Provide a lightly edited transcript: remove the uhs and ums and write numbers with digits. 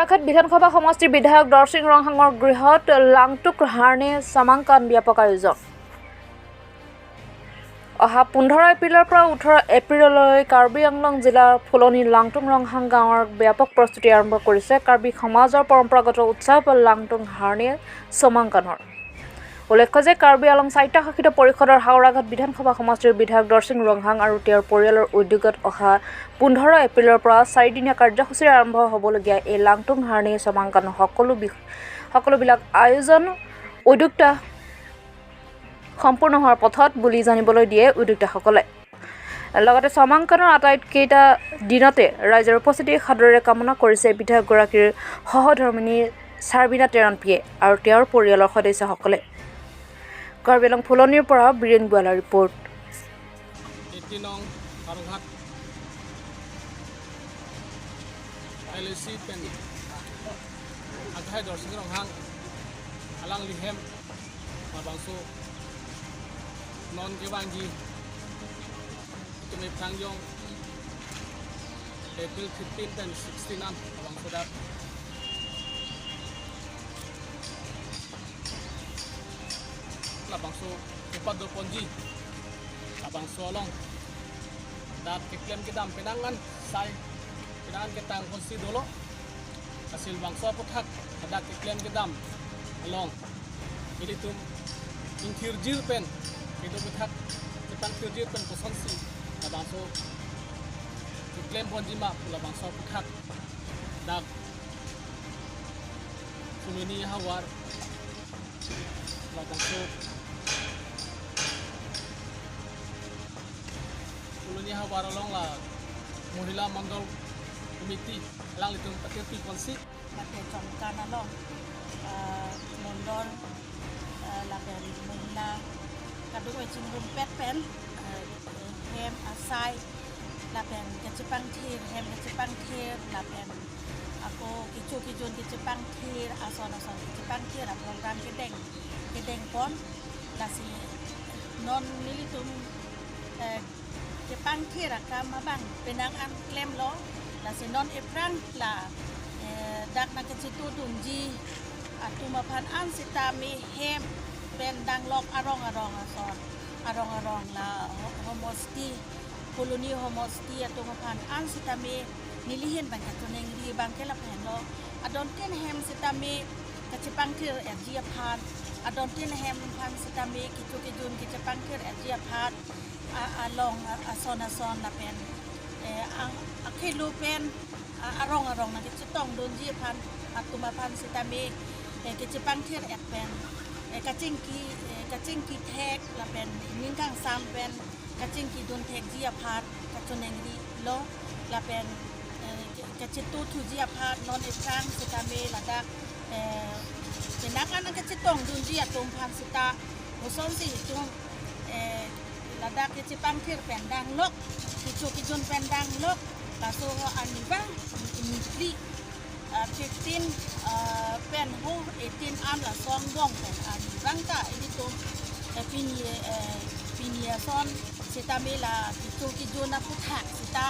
হাওড়াঘাট বিধানসভা সমষ্টিৰ বিধায়ক দৰসিং ৰংহাঙৰ গৃহত লাংটুক হাৰ্নে সমাংকান ব্যাপক আয়োজন। অহা 15 এপ্ৰিলৰ পৰা 18 এপ্ৰিললৈ কাৰ্বি আংলং জিলাৰ ফুলনি লাংটুক ৰংহাং গাঁৱৰ ব্যাপক প্ৰস্তুতি আৰম্ভ কৰিছে কাৰ্বি সমাজৰ পৰম্পৰাগত উৎসৱ লাংটুক হাৰ্নে সমাংকানৰ। উল্লেখ্য যে কাৰ্বি আংলং স্বায়ত্তশাসিত পৰিষদৰ হাওড়াঘাট বিধানসভা সমষ্টিৰ বিধায়ক দৰসিং ৰংহাং আৰু তেওঁৰ পৰিয়ালৰ উদ্যোগত অহা 15 এপ্ৰিলৰ পৰা 4 দিনীয়া কাৰ্যসূচীৰে আৰম্ভ হ'বলগীয়া এই লাংটুক হাৰ্নে সমাংকানৰ সকলোবিলাক আয়োজন উদ্যোক্তা সম্পূৰ্ণ হোৱাৰ পথত বুলি জানিবলৈ দিয়ে উদ্যোক্তাসকলে। লগতে সমাংকানৰ আটাইকেইটা দিনতে ৰাইজৰ উপস্থিতি সাদৰেৰে কামনা কৰিছে বিধায়কগৰাকীৰ সহধৰ্মিনী চাৰ্বিনা টেৰানপিয়ে আৰু তেওঁৰ পৰিয়ালৰ সদস্যসকলে। কাৰ্বি আংলং ফুলনিৰ পৰা বীৰেন গোৱালাৰ report. non kebangi itu metangjong April 15 dan 16 abang sudah labang so cepat do ponji abang solong dat keklem kedam penangan sai penangan ketang konsi dulu hasil bangsa putak ada keklem kedam along ini tuh ingkirjir pen itu putak ketang kirjir pen kosonsi abang so keklem ponji ma pula bangsa putak dak kumini hawar labang so Kuluni hawar along la Mohila Mandal Komiti lang litong patirti konsi Mate Chongkan along Mondol Laben Mohila Kadung Cingrum Pen Hem Asai Laben Kecipang Tir Hem Kecipang Tir Laben Aku Kijun Kecipang Tir Ason Kecipang Tir Program Kedeng Pon Lasi Non Militum Jepang kira kama bang penangan klaim lo la sinon eprang la dak na kesitu dunji atumapan an sitami hem pendang lok arong la homosti koloni homosti atumapan an sitami nilihin bang katuneng di bang kela pen lo adon tin hem sitami kecipang kir erjia pan adon tin hem pan sitami kijun kecipang kir erjia pan along ason na pen akilu pen arong na kecitong donji pan atumapan sitami kecipang kir et pen kacingki tek la pen ningkang sam pen kacingki don tek jia pat kacuneng di lo la pen kacitu tu jia pat non eprang sitami ladak penakan kecitong donji atumpan sita muson si tung ladak kecipang kir pendang lok kijun pendang lok laso anibang inipli 15 pen ho 18 an la song bong pen anibang ta ini tu pinia son sita mela kijun na putak sita